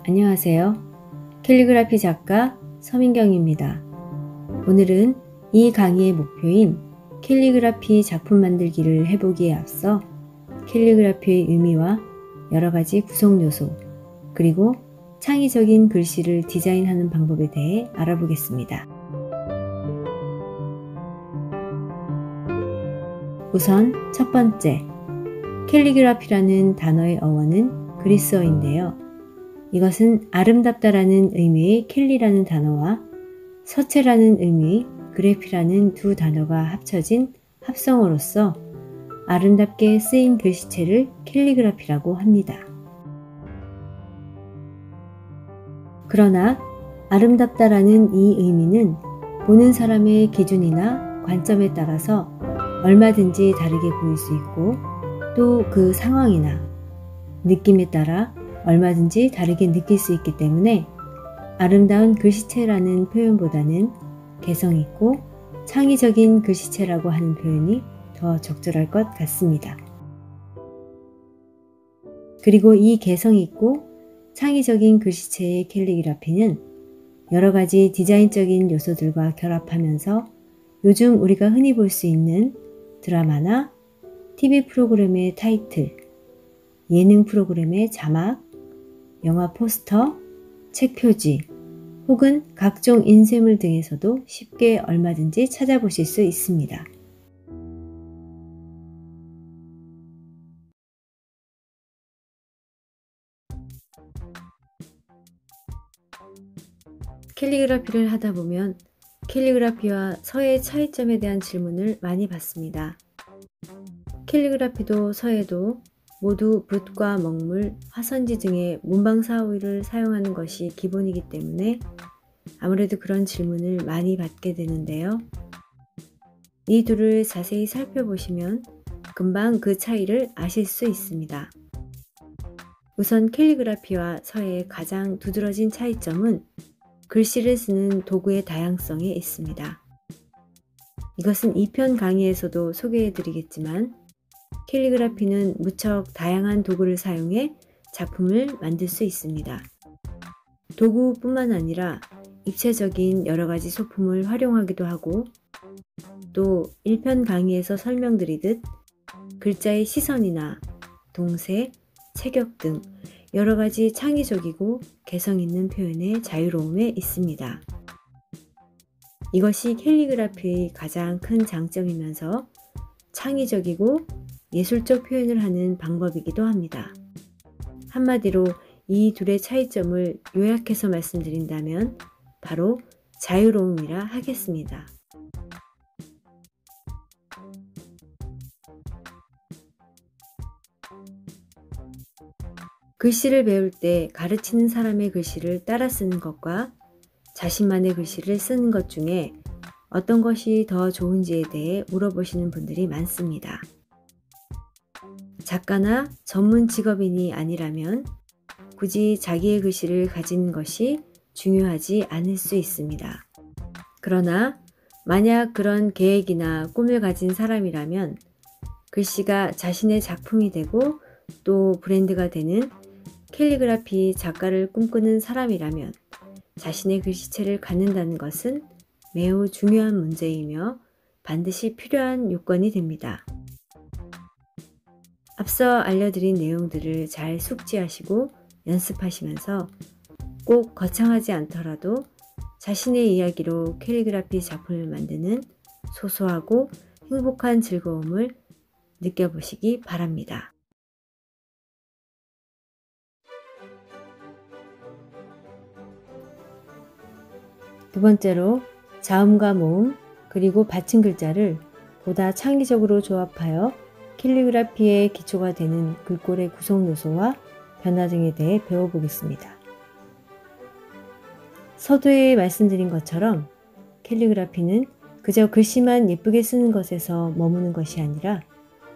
안녕하세요. 캘리그라피 작가 서민경입니다. 오늘은 이 강의의 목표인 캘리그라피 작품 만들기를 해보기에 앞서 캘리그라피의 의미와 여러가지 구성 요소, 그리고 창의적인 글씨를 디자인하는 방법에 대해 알아보겠습니다. 우선 첫 번째, 캘리그라피라는 단어의 어원은 그리스어인데요. 이것은 아름답다라는 의미의 캘리라는 단어와 서체라는 의미의 그래피라는 두 단어가 합쳐진 합성어로서 아름답게 쓰인 글씨체를 캘리그라피라고 합니다. 그러나 아름답다라는 이 의미는 보는 사람의 기준이나 관점에 따라서 얼마든지 다르게 보일 수 있고 또 그 상황이나 느낌에 따라 얼마든지 다르게 느낄 수 있기 때문에 아름다운 글씨체라는 표현보다는 개성있고 창의적인 글씨체라고 하는 표현이 더 적절할 것 같습니다. 그리고 이 개성있고 창의적인 글씨체의 캘리그라피는 여러가지 디자인적인 요소들과 결합하면서 요즘 우리가 흔히 볼 수 있는 드라마나 TV 프로그램의 타이틀, 예능 프로그램의 자막, 영화 포스터, 책 표지, 혹은 각종 인쇄물 등에서도 쉽게 얼마든지 찾아보실 수 있습니다. 캘리그라피를 하다 보면 캘리그라피와 서의 차이점에 대한 질문을 많이 받습니다. 캘리그라피도 서예도 모두 붓과 먹물, 화선지 등의 문방사호를 사용하는 것이 기본이기 때문에 아무래도 그런 질문을 많이 받게 되는데요. 이 둘을 자세히 살펴보시면 금방 그 차이를 아실 수 있습니다. 우선 캘리그라피와 서예의 가장 두드러진 차이점은 글씨를 쓰는 도구의 다양성에 있습니다. 이것은 2편 강의에서도 소개해드리겠지만 캘리그라피는 무척 다양한 도구를 사용해 작품을 만들 수 있습니다. 도구뿐만 아니라 입체적인 여러가지 소품을 활용하기도 하고 또 1편 강의에서 설명드리듯 글자의 시선이나 동색, 체격 등 여러가지 창의적이고 개성있는 표현의 자유로움에 있습니다. 이것이 캘리그라피의 가장 큰 장점이면서 창의적이고 예술적 표현을 하는 방법이기도 합니다. 한마디로 이 둘의 차이점을 요약해서 말씀드린다면 바로 자유로움이라 하겠습니다. 글씨를 배울 때 가르치는 사람의 글씨를 따라 쓰는 것과 자신만의 글씨를 쓰는 것 중에 어떤 것이 더 좋은지에 대해 물어보시는 분들이 많습니다. 작가나 전문 직업인이 아니라면 굳이 자기의 글씨를 가지는 것이 중요하지 않을 수 있습니다. 그러나 만약 그런 계획이나 꿈을 가진 사람이라면 글씨가 자신의 작품이 되고 또 브랜드가 되는 캘리그라피 작가를 꿈꾸는 사람이라면 자신의 글씨체를 갖는다는 것은 매우 중요한 문제이며 반드시 필요한 요건이 됩니다. 앞서 알려드린 내용들을 잘 숙지하시고 연습하시면서 꼭 거창하지 않더라도 자신의 이야기로 캘리그라피 작품을 만드는 소소하고 행복한 즐거움을 느껴보시기 바랍니다. 두 번째로 자음과 모음 그리고 받침 글자를 보다 창의적으로 조합하여 캘리그라피의 기초가 되는 글꼴의 구성 요소와 변화 등에 대해 배워보겠습니다. 서두에 말씀드린 것처럼 캘리그라피는 그저 글씨만 예쁘게 쓰는 것에서 머무는 것이 아니라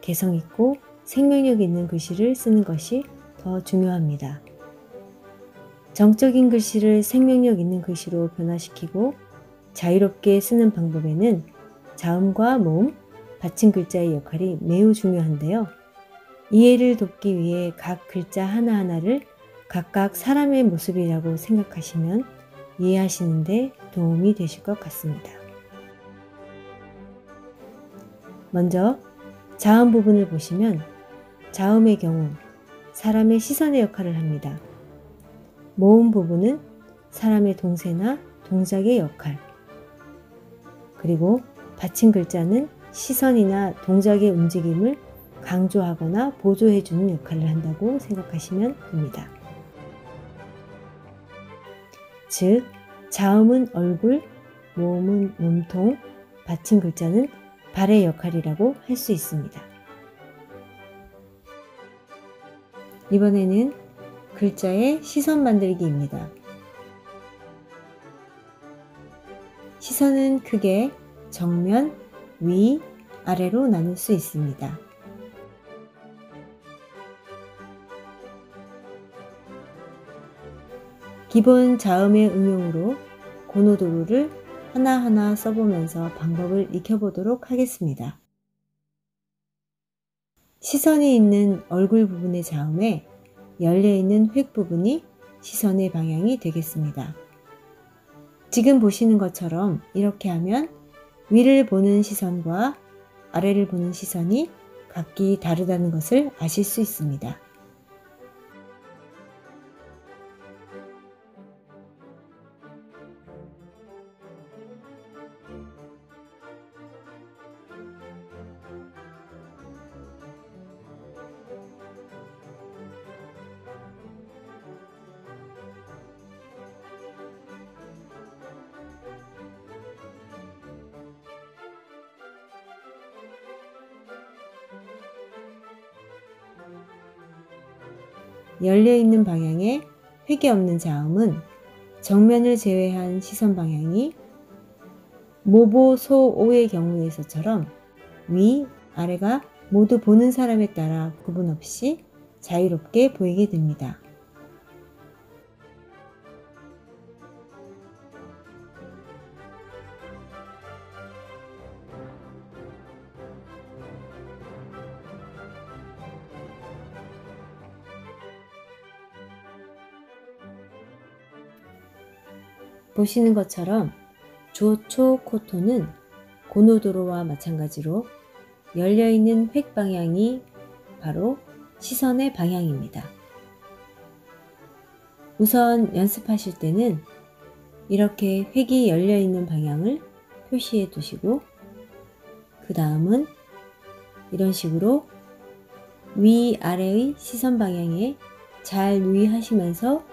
개성있고 생명력 있는 글씨를 쓰는 것이 더 중요합니다. 정적인 글씨를 생명력 있는 글씨로 변화시키고 자유롭게 쓰는 방법에는 자음과 모음, 받침 글자의 역할이 매우 중요한데요. 이해를 돕기 위해 각 글자 하나하나를 각각 사람의 모습이라고 생각하시면 이해하시는 데 도움이 되실 것 같습니다. 먼저 자음 부분을 보시면 자음의 경우 사람의 시선의 역할을 합니다. 모음 부분은 사람의 동세나 동작의 역할, 그리고 받침 글자는 시선이나 동작의 움직임을 강조하거나 보조해주는 역할을 한다고 생각하시면 됩니다. 즉, 자음은 얼굴, 모음은 몸통, 받침 글자는 발의 역할이라고 할 수 있습니다. 이번에는 글자의 시선 만들기입니다. 시선은 크게 정면, 위, 아래로 나눌 수 있습니다. 기본 자음의 응용으로 고노도루를 하나하나 써보면서 방법을 익혀보도록 하겠습니다. 시선이 있는 얼굴 부분의 자음에 열려있는 획 부분이 시선의 방향이 되겠습니다. 지금 보시는 것처럼 이렇게 하면 위를 보는 시선과 아래를 보는 시선이 각기 다르다는 것을 아실 수 있습니다. 열려있는 방향에 획이 없는 자음은 정면을 제외한 시선 방향이 모보소오의 경우에서처럼 위, 아래가 모두 보는 사람에 따라 구분 없이 자유롭게 보이게 됩니다. 보시는 것처럼 조초코토는 고노도로와 마찬가지로 열려있는 획 방향이 바로 시선의 방향입니다. 우선 연습하실 때는 이렇게 획이 열려있는 방향을 표시해 두시고 그 다음은 이런 식으로 위아래의 시선 방향에 잘 유의하시면서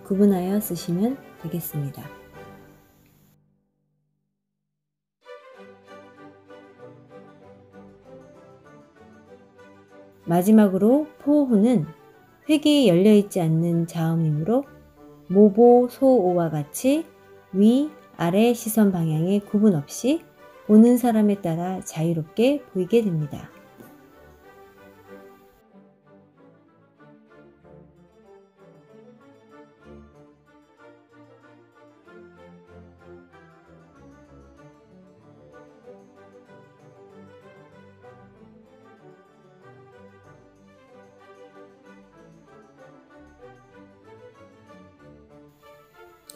구분하여 쓰시면 되겠습니다. 마지막으로 포호는 획이 열려있지 않는 자음이므로 모보소오와 같이 위, 아래 시선 방향의 구분 없이 보는 사람에 따라 자유롭게 보이게 됩니다.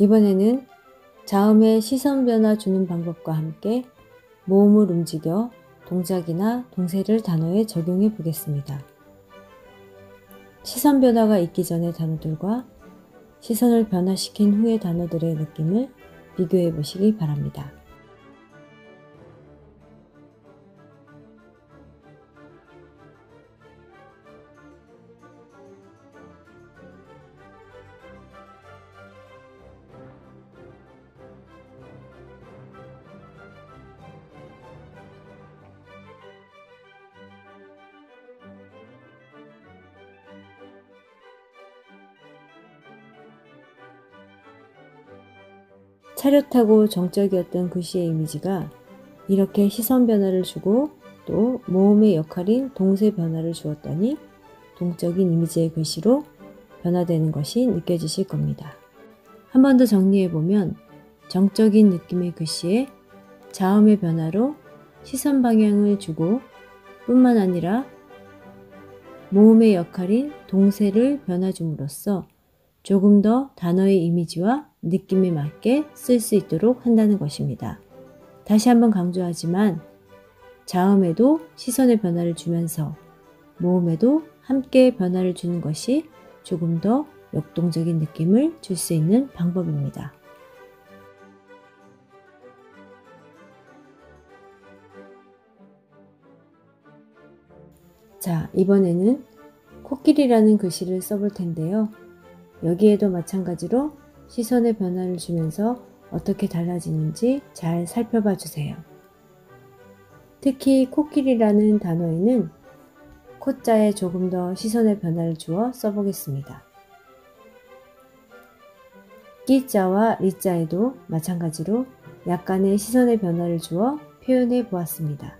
이번에는 자음의 시선 변화 주는 방법과 함께 모음을 움직여 동작이나 동세를 단어에 적용해 보겠습니다. 시선 변화가 있기 전의 단어들과 시선을 변화시킨 후의 단어들의 느낌을 비교해 보시기 바랍니다. 차렷하고 정적이었던 글씨의 이미지가 이렇게 시선 변화를 주고 또 모음의 역할인 동세 변화를 주었더니 동적인 이미지의 글씨로 변화되는 것이 느껴지실 겁니다. 한 번 더 정리해보면 정적인 느낌의 글씨에 자음의 변화로 시선 방향을 주고 뿐만 아니라 모음의 역할인 동세를 변화 줌으로써 조금 더 단어의 이미지와 느낌에 맞게 쓸 수 있도록 한다는 것입니다. 다시 한번 강조하지만 자음에도 시선의 변화를 주면서 모음에도 함께 변화를 주는 것이 조금 더 역동적인 느낌을 줄 수 있는 방법입니다. 자, 이번에는 코끼리라는 글씨를 써볼 텐데요. 여기에도 마찬가지로 시선의 변화를 주면서 어떻게 달라지는지 잘 살펴봐 주세요. 특히 코끼리라는 단어에는 코자에 조금 더 시선의 변화를 주어 써보겠습니다. 끼자와 리자에도 마찬가지로 약간의 시선의 변화를 주어 표현해 보았습니다.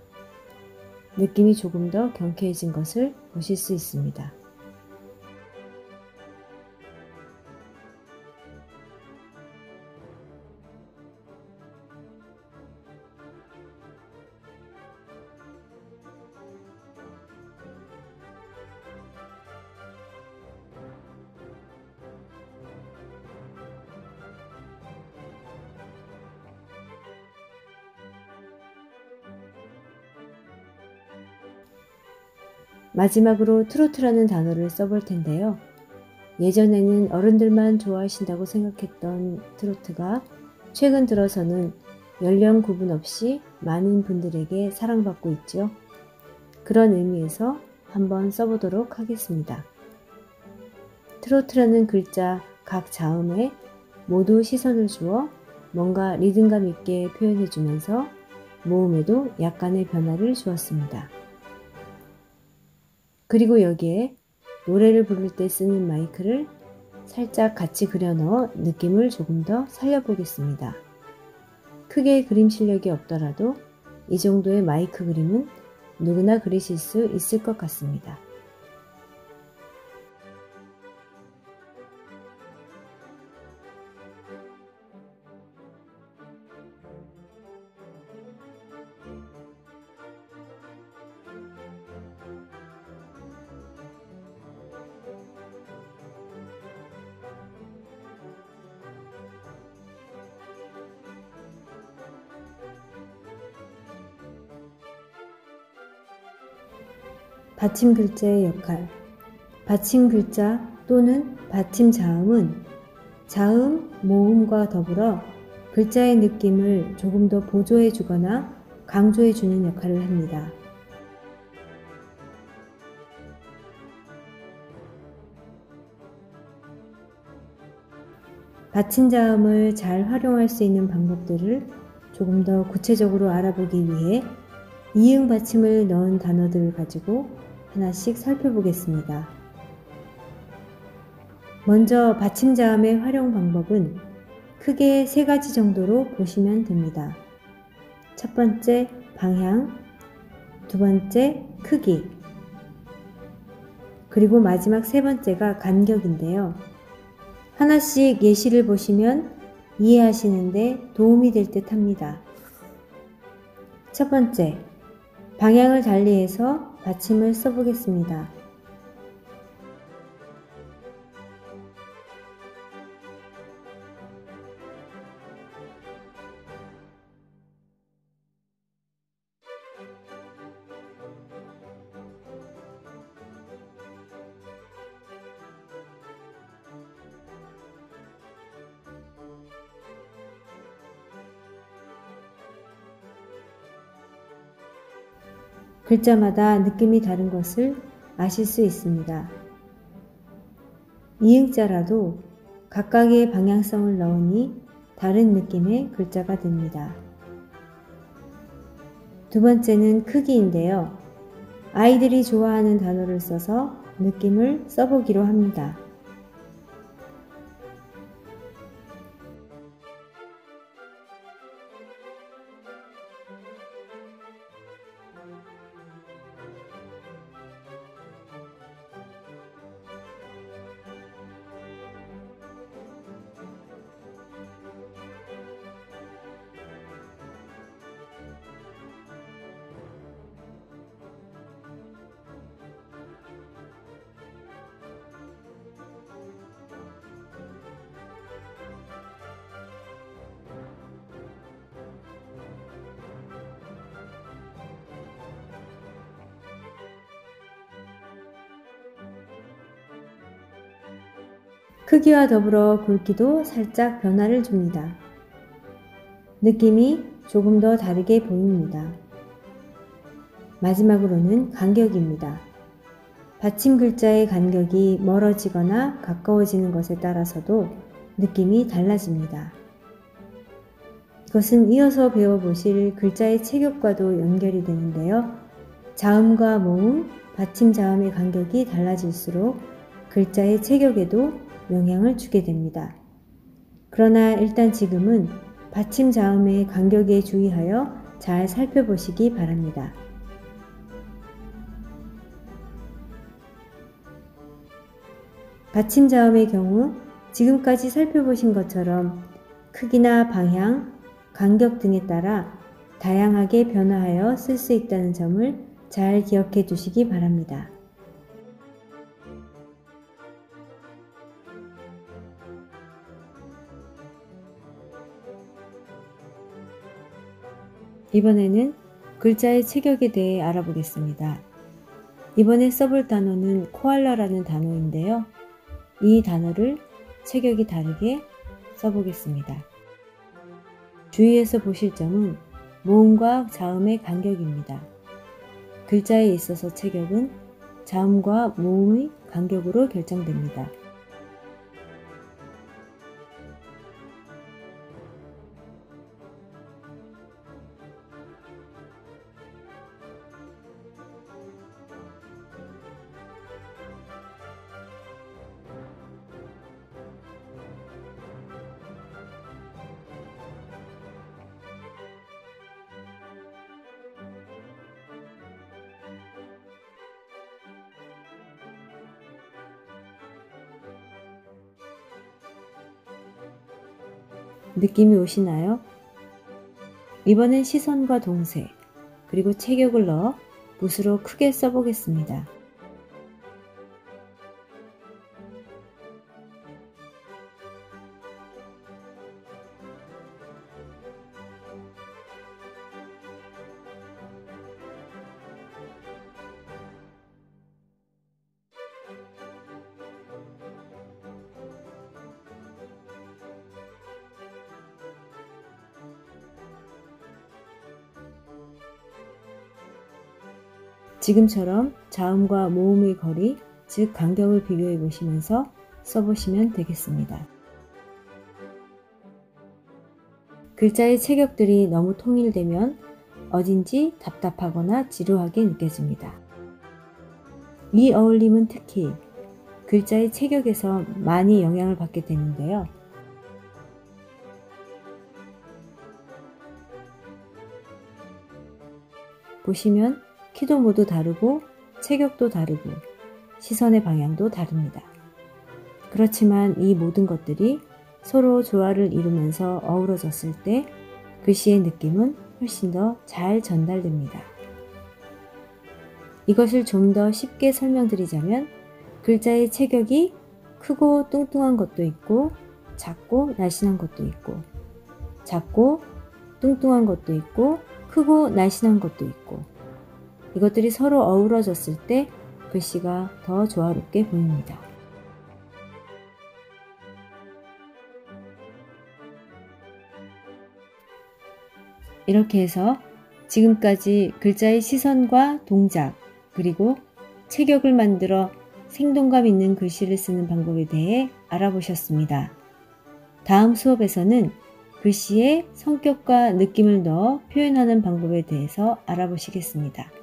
느낌이 조금 더 경쾌해진 것을 보실 수 있습니다. 마지막으로 트로트라는 단어를 써볼 텐데요. 예전에는 어른들만 좋아하신다고 생각했던 트로트가 최근 들어서는 연령 구분 없이 많은 분들에게 사랑받고 있죠. 그런 의미에서 한번 써보도록 하겠습니다. 트로트라는 글자 각 자음에 모두 시선을 주어 뭔가 리듬감 있게 표현해주면서 모음에도 약간의 변화를 주었습니다. 그리고 여기에 노래를 부를 때 쓰는 마이크를 살짝 같이 그려 넣어 느낌을 조금 더 살려보겠습니다. 크게 그림 실력이 없더라도 이 정도의 마이크 그림은 누구나 그리실 수 있을 것 같습니다. 받침 글자의 역할. 받침 글자 또는 받침 자음은 자음, 모음과 더불어 글자의 느낌을 조금 더 보조해 주거나 강조해 주는 역할을 합니다. 받침 자음을 잘 활용할 수 있는 방법들을 조금 더 구체적으로 알아보기 위해 이응 받침을 넣은 단어들을 가지고 하나씩 살펴보겠습니다. 먼저 받침 자음의 활용 방법은 크게 세 가지 정도로 보시면 됩니다. 첫 번째, 방향, 두 번째, 크기, 그리고 마지막 세 번째가 간격인데요. 하나씩 예시를 보시면 이해하시는데 도움이 될 듯 합니다. 첫 번째, 방향을 달리해서 받침을 써보겠습니다. 글자마다 느낌이 다른 것을 아실 수 있습니다. 이응자라도 각각의 방향성을 넣으니 다른 느낌의 글자가 됩니다. 두 번째는 크기인데요. 아이들이 좋아하는 단어를 써서 느낌을 써보기로 합니다. 크기와 더불어 굵기도 살짝 변화를 줍니다. 느낌이 조금 더 다르게 보입니다. 마지막으로는 간격입니다. 받침 글자의 간격이 멀어지거나 가까워지는 것에 따라서도 느낌이 달라집니다. 이것은 이어서 배워보실 글자의 체격과도 연결이 되는데요. 자음과 모음, 받침 자음의 간격이 달라질수록 글자의 체격에도 영향을 주게 됩니다. 그러나 일단 지금은 받침 자음의 간격에 주의하여 잘 살펴보시기 바랍니다. 받침 자음의 경우 지금까지 살펴보신 것처럼 크기나 방향, 간격 등에 따라 다양하게 변화하여 쓸 수 있다는 점을 잘 기억해 두시기 바랍니다. 이번에는 글자의 체격에 대해 알아보겠습니다. 이번에 써볼 단어는 코알라라는 단어인데요. 이 단어를 체격이 다르게 써보겠습니다. 주의해서 보실 점은 모음과 자음의 간격입니다. 글자에 있어서 체격은 자음과 모음의 간격으로 결정됩니다. 느낌이 오시나요? 이번엔 시선과 동세, 그리고 체격을 넣어 붓으로 크게 써보겠습니다. 지금처럼 자음과 모음의 거리, 즉 간격을 비교해 보시면서 써보시면 되겠습니다. 글자의 체격들이 너무 통일되면 어딘지 답답하거나 지루하게 느껴집니다. 이 어울림은 특히 글자의 체격에서 많이 영향을 받게 되는데요. 보시면 키도 모두 다르고 체격도 다르고 시선의 방향도 다릅니다. 그렇지만 이 모든 것들이 서로 조화를 이루면서 어우러졌을 때 글씨의 느낌은 훨씬 더 잘 전달됩니다. 이것을 좀 더 쉽게 설명드리자면 글자의 체격이 크고 뚱뚱한 것도 있고 작고 날씬한 것도 있고 작고 뚱뚱한 것도 있고 크고 날씬한 것도 있고 이것들이 서로 어우러졌을 때 글씨가 더 조화롭게 보입니다. 이렇게 해서 지금까지 글자의 시선과 동작 그리고 체격을 만들어 생동감 있는 글씨를 쓰는 방법에 대해 알아보셨습니다. 다음 수업에서는 글씨에 성격과 느낌을 넣어 표현하는 방법에 대해서 알아보시겠습니다.